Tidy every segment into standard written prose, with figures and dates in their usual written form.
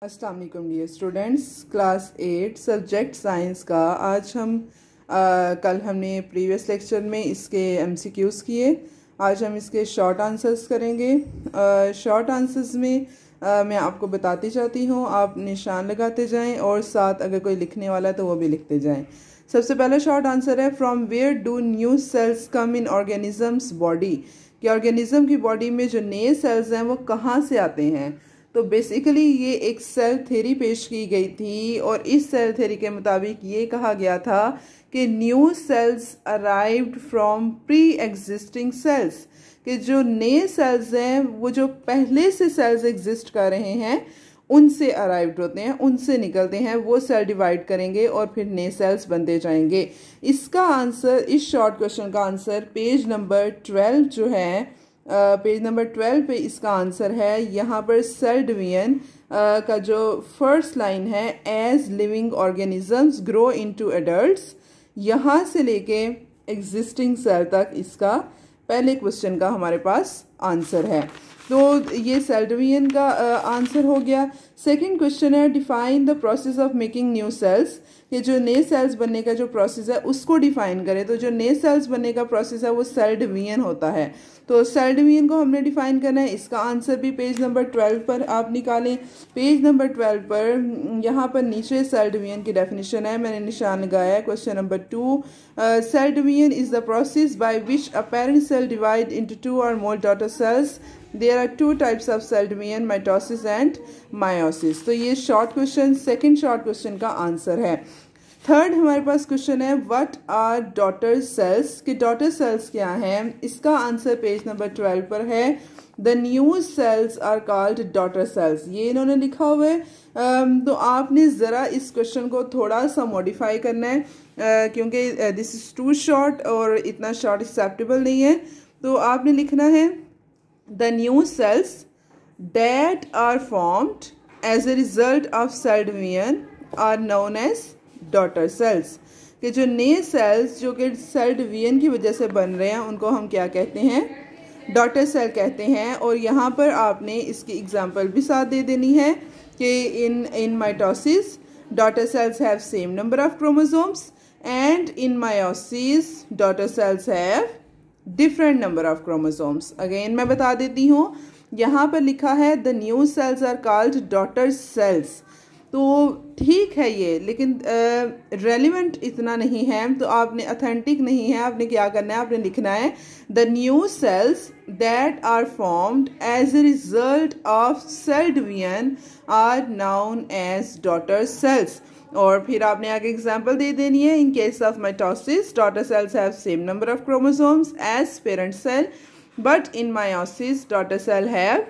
अस्सलाम वालेकुम dear students, class 8 subject science का आज हम कल हमने प्रीवियस लेक्चर में इसके एमसीक्यूज़ किए। आज हम इसके शॉर्ट आंसर्स करेंगे। शॉर्ट आंसर्स में मैं आपको बताती जाती हूँ, आप निशान लगाते जाएं और साथ अगर कोई लिखने वाला है तो वो भी लिखते जाएं। सबसे पहला शॉर्ट आंसर है from where do new cells come in organisms body, कि ऑर्गेनिज्म की बॉडी में जो नए सेल्स हैं वो कहाँ से आते हैं। तो बेसिकली ये एक सेल थ्योरी पेश की गई थी और इस सेल थ्योरी के मुताबिक ये कहा गया था कि new sales arrived from pre existing cells, कि जो नए सेल्स हैं वो जो पहले से सेल्स एग्जिस्ट कर रहे हैं उनसे अराइव्ड होते हैं, उनसे निकलते हैं, वो सेल डिवाइड करेंगे और फिर नए सेल्स बनते जाएंगे। इसका आंसर, इस शॉर्ट क्वेश्चन का आंसर पेज नंबर 12 जो है, पेज नंबर 12 पे इसका आंसर है। यहाँ पर सेल डिवीजन का जो फर्स्ट लाइन है, as living organisms grow into adults, यहाँ से लेके एग्जिस्टिंग सेल तक इसका पहले क्वेश्चन का हमारे पास आंसर है। तो ये सेल डिवीजन का आंसर हो गया। सेकंड क्वेश्चन है define the process of making new sales, कि जो नए सेल्स बनने का जो प्रोसेस है उसको डिफाइन करें। तो जो नए सेल्स बनने का प्रोसेस है वो सेल डिवीजन होता है। तो सेल डिवीजन को हमने डिफाइन करना है। इसका आंसर भी पेज नंबर 12 पर आप निकालें। पेज नंबर 12 पर यहाँ पर नीचे सेल डिवीजन की डेफिनेशन है, मैंने निशान लगाया है। Question number 2, cell division is the process by which a parent cell divide into 2 और more daughter cells. There are two types of cell division, mitosis and meiosis। तो ये short question, second short question का answer है। Third हमारे पास question है what are daughter cells, कि daughter cells क्या हैं। इसका आंसर पेज नंबर 12 पर है। The new cells are called daughter cells, ये इन्होंने लिखा हुआ है। तो आपने ज़रा इस क्वेश्चन को थोड़ा सा मॉडिफाई करना है, क्योंकि दिस इज़ टू शॉर्ट और इतना शॉर्ट एक्सेप्टेबल नहीं है। तो आपने लिखना है the new cells that are formed as a result of cell division are known as daughter cells, कि जो नए सेल्स जो कि सेल डिवीजन की वजह से बन रहे हैं उनको हम क्या कहते हैं, डॉटर सेल कहते हैं। और यहाँ पर आपने इसकी एग्जांपल भी साथ दे देनी है कि in mitosis daughter cells have same number of chromosomes and in meiosis daughter cells have different number of chromosomes. Again मैं बता देती हूँ, यहाँ पर लिखा है the new cells are called daughter cells. तो ठीक है ये, लेकिन रेलिवेंट इतना नहीं है, तो आपने ऑथेंटिक नहीं है। आपने क्या करना है, आपने लिखना है the new cells that are formed as a result of cell division are known as daughter cells. और फिर आपने आगे एग्जाम्पल दे देनी है। In case of mitosis daughter cells have same number of chromosomes as parent cell, but in meiosis daughter cell have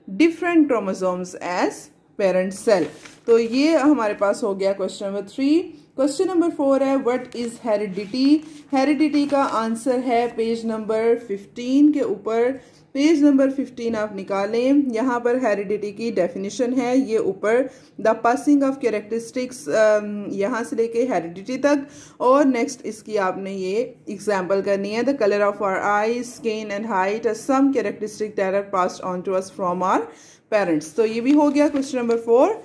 different chromosomes as parent cell. तो ये हमारे पास हो गया क्वेश्चन नंबर 3। क्वेश्चन नंबर 4 है व्हाट इज हेरिडिटी। हेरिडिटी का answer है page number 15 के ऊपर। पेज नंबर 15 आप निकालें, यहाँ पर हेरिडिटी की डेफिनेशन है ये ऊपर, द पासिंग ऑफ कैरेक्टरिस्टिक्स यहाँ से लेके हेरिडिटी तक। और नेक्स्ट इसकी आपने ये एग्जाम्पल करनी है, the colour of our eyes, skin and height are some characteristic that are passed on to us from our parents. तो ये भी हो गया क्वेश्चन नंबर 4।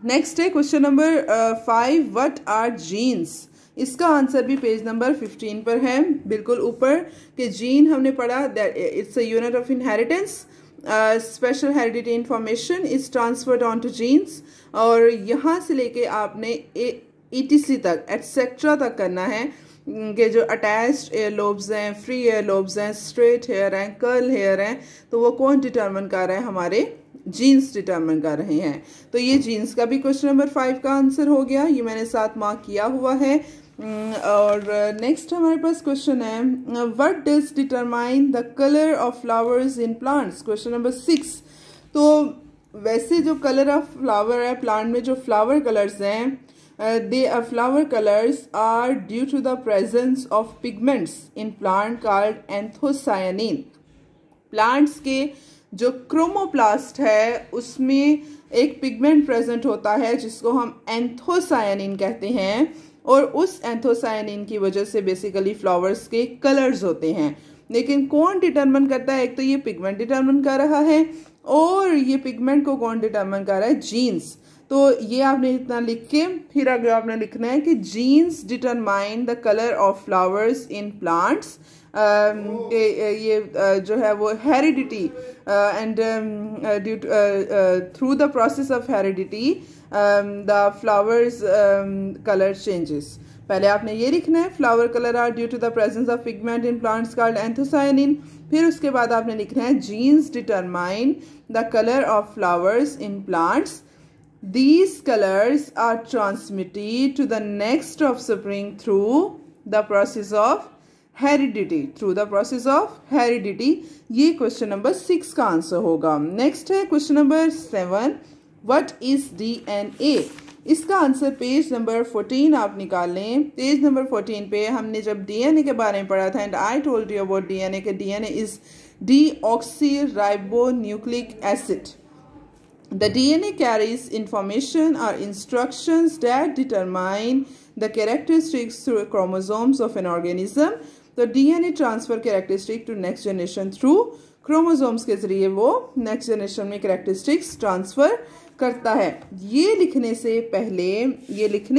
नेक्स्ट है question number 5, what are genes. इसका आंसर भी पेज नंबर 15 पर है, बिल्कुल ऊपर, कि जीन हमने पढ़ा that it's a unit of inheritance, special heredity information is transferred on to genes. और यहाँ से लेके आपने ETC तक, एटसेट्रा तक करना है, कि जो अटैच्ड एयर लोब्स हैं, फ्री एयर लोब्स हैं, स्ट्रेट हेयर हैं, कर्ल हेयर हैं, तो वो कौन डिटर्मिन कर रहे हैं, हमारे जीन्स डिटर्मिन कर रहे हैं। तो ये जीन्स का भी क्वेश्चन नंबर 5 का आंसर हो गया, ये मैंने साथ मार्क किया हुआ है। और नेक्स्ट हमारे पास क्वेश्चन है what does determine the colour of flowers in plants. Question number 6। तो वैसे जो कलर ऑफ फ्लावर है प्लांट में, जो फ्लावर कलर्स हैं, flower colours are due to the presence of pigments in plant called anthocyanin. Plants के जो chromoplast है उसमें एक पिगमेंट प्रेजेंट होता है जिसको हम एंथोसायनिन कहते हैं, और उस एंथोसायनिन की वजह से बेसिकली फ्लावर्स के कलर्स होते हैं। लेकिन कौन डिटरमिन करता है, एक तो ये पिगमेंट डिटरमिन कर रहा है, और ये पिगमेंट को कौन डिटरमाइन कर रहा है? जीन्स। तो ये आपने इतना लिख के फिर अगर आपने लिखना है कि genes determine the colour of flowers in plants. ये जो है वो heredity and due through the process of heredity the flowers colour changes. पहले आपने ये लिखना है flower colour are due to the presence of pigment in plants called anthocyanin. फिर उसके बाद आपने लिखना है genes determine the colour of flowers in plants. These colors are transmitted to the next offspring through the process of heredity. Through the process of heredity. ये question number 6 का answer होगा। Next है question number 7, what is DNA? इसका answer page number 14 आप निकाल लें। Page number 14 पे हमने जब DNA के बारे में पढ़ा था, and I told you about DNA के DNA is deoxyribonucleic acid. The DNA carries information or instructions that determine the characteristics through chromosomes of an organism. तो DNA transfer characteristic to next generation through chromosomes के जरिए वो next generation में characteristics transfer करता है। ये लिखने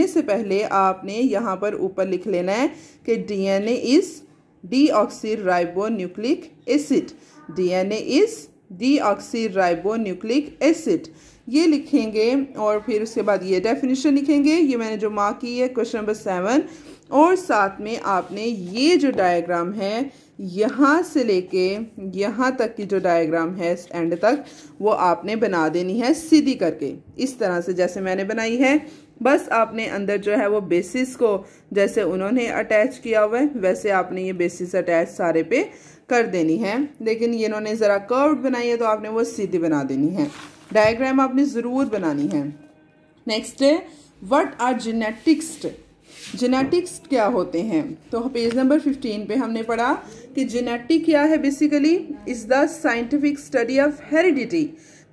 से पहले आपने यहाँ पर ऊपर लिख लेना है कि DNA is deoxyribonucleic acid. DNA is deoxyribonucleic acid ये लिखेंगे और फिर उसके बाद ये डेफिनेशन लिखेंगे। ये मैंने जो मार्क की है क्वेश्चन नंबर 7, और साथ में आपने ये जो डायग्राम है यहाँ से लेके यहाँ तक की जो डायग्राम है एंड तक वो आपने बना देनी है सीधी करके, इस तरह से जैसे मैंने बनाई है। बस आपने अंदर जो है वो बेसिस को जैसे उन्होंने अटैच किया हुआ है वैसे आपने ये बेसिस अटैच सारे पे कर देनी है, लेकिन ये इन्होंने ज़रा कर्व्ड बनाई है तो आपने वो सीधी बना देनी है। डायग्राम आपने ज़रूर बनानी है। नेक्स्ट है व्हाट आर जेनेटिक्स? जेनेटिक्स क्या होते हैं? तो पेज नंबर 15 पे हमने पढ़ा कि जेनेटिक क्या है? Basically is the scientific study of heredity,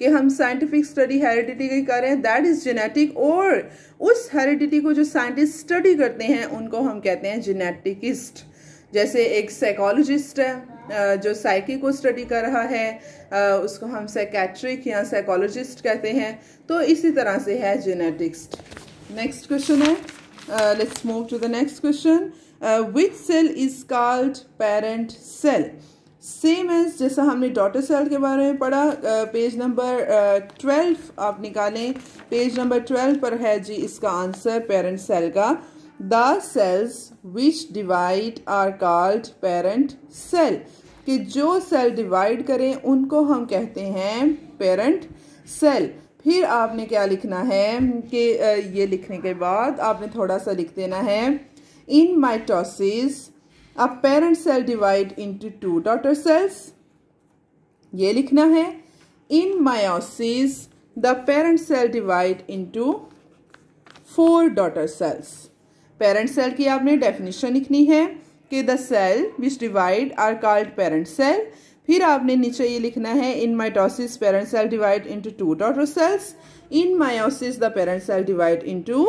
कि हम साइंटिफिक स्टडी हेरिडिटी की कर रहे हैं, दैट इज जेनेटिक। और उस हेरिडिटी को जो साइंटिस्ट स्टडी करते हैं उनको हम कहते हैं जेनेटिकिस्ट। जैसे एक साइकोलॉजिस्ट है जो साइकी को स्टडी कर रहा है उसको हम साइकेट्रिक या साइकोलॉजिस्ट कहते हैं। तो इसी तरह से है जेनेटिक्स। नेक्स्ट क्वेश्चन है, let's move to the next question. Which cell is called parent cell? Same as जैसा हमने डॉटर सेल के बारे में पढ़ा। पेज नंबर 12 आप निकालें। पेज नंबर 12 पर है जी इसका आंसर पेरेंट सेल का। The cells which divide are called parent cell, कि जो सेल डिवाइड करें उनको हम कहते हैं पेरेंट सेल। फिर आपने क्या लिखना है कि ये लिखने के बाद आपने थोड़ा सा लिख देना है in mitosis a parent cell divide into 2 daughter cells. ये लिखना है in meiosis the parent cell divide into 4 daughter cells. Parent cell की आपने डेफिनेशन लिखनी है कि the cell which divide are called parent cell. फिर आपने नीचे ये लिखना है in mitosis parent cell divide into 2 daughter cells. In meiosis the parent cell divide into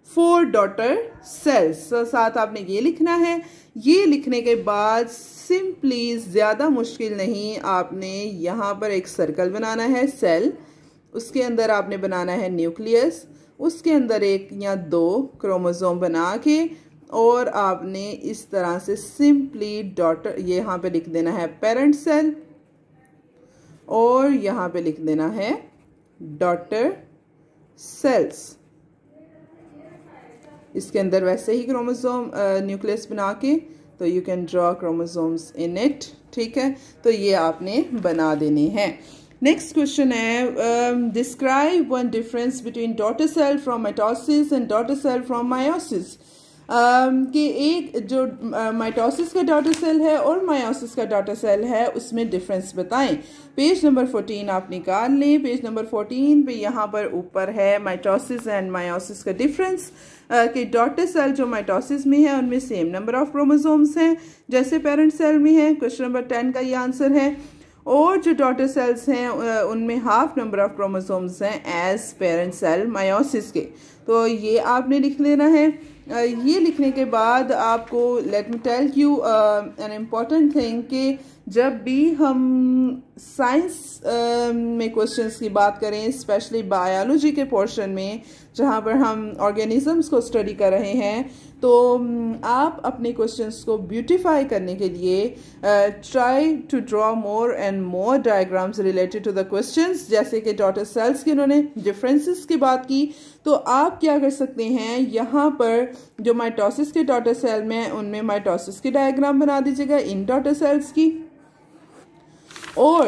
4 daughter cells. साथ आपने ये लिखना है। ये लिखने के बाद सिंपली ज़्यादा मुश्किल नहीं, आपने यहाँ पर एक सर्कल बनाना है सेल, उसके अंदर आपने बनाना है न्यूक्लियस, उसके अंदर 1 या 2 क्रोमोसोम बना के और आपने इस तरह से सिंपली डॉटर ये यहाँ पे लिख देना है पेरेंट सेल और यहाँ पे लिख देना है डॉटर सेल्स। इसके अंदर वैसे ही क्रोमोसोम न्यूक्लियस बना के तो you can draw chromosomes in it. ठीक है, तो ये आपने बना देने हैं। नेक्स्ट क्वेश्चन है describe one difference between daughter cell from mitosis and daughter cell from meiosis. कि एक जो माइटोसिस का डॉटर सेल है और मायोसिस का डॉटर सेल है उसमें डिफरेंस बताएं। पेज नंबर 14 आप निकाल लें। पेज नंबर 14 पे यहाँ पर ऊपर है माइटोसिस एंड मायोसिस का डिफरेंस। कि डॉटर सेल जो माइटोसिस में है उनमें सेम नंबर ऑफ क्रोमोसोम्स हैं जैसे पेरेंट सेल में है। क्वेश्चन नंबर 10 का ये आंसर है। और जो डॉटर सेल्स हैं उनमें हाफ नंबर ऑफ क्रोमोसोम्स हैं एज पेरेंट सेल मायोसिस के। तो ये आपने लिख लेना है। ये लिखने के बाद आपको let me tell you an important thing कि जब भी हम साइंस में क्वेश्चंस की बात करें, स्पेशली बायोलॉजी के पोर्शन में जहाँ पर हम ऑर्गेनिजम्स को स्टडी कर रहे हैं, तो आप अपने क्वेश्चंस को ब्यूटिफाई करने के लिए try to draw more and more diagrams related to the questions. जैसे कि डॉटर सेल्स की उन्होंने डिफरेंसेस की बात की, तो आप क्या कर सकते हैं, यहाँ पर जो माइटोसिस के डॉटर सेल में उनमें माइटोसिस की डायग्राम बना दीजिएगा इन डॉटर सेल्स की, और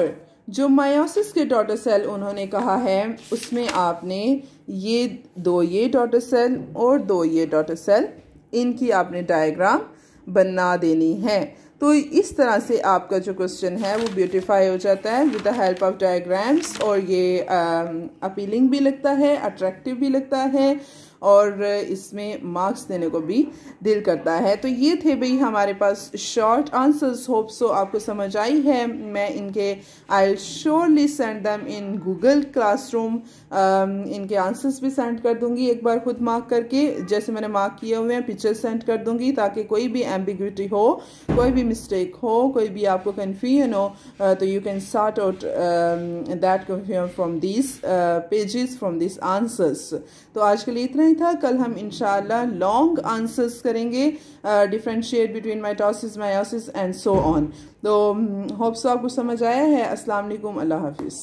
जो मायोसिस के डॉटर सेल उन्होंने कहा है उसमें आपने ये डॉटर सेल और ये डॉटर सेल, इनकी आपने डायग्राम बना देनी है। तो इस तरह से आपका जो क्वेश्चन है वो ब्यूटीफाई हो जाता है with the help of diagrams, और ये अपीलिंग भी लगता है, अट्रैक्टिव भी लगता है, और इसमें मार्क्स देने को भी दिल करता है। तो ये थे भाई हमारे पास शॉर्ट आंसर्स। होप सो आपको समझ आई है। मैं इनके I will surely send them in Google classroom. इनके आंसर्स भी सेंड कर दूंगी एक बार खुद मार्क करके, जैसे मैंने मार्क किए हुए हैं पिक्चर सेंड कर दूंगी, ताकि कोई भी एम्बिग्विटी हो, कोई भी मिस्टेक हो, कोई भी आपको कन्फ्यूजन हो, तो you can sort out that confusion from this pages, from this answers. तो आज के लिए इतना ही था। कल हम इंशाल्लाह लॉन्ग आंसर्स करेंगे, differentiate between mitosis, meiosis and so on. तो होप्स आपको समझ आया है। अस्सलाम वालेकुम, अल्लाह हाफिज़।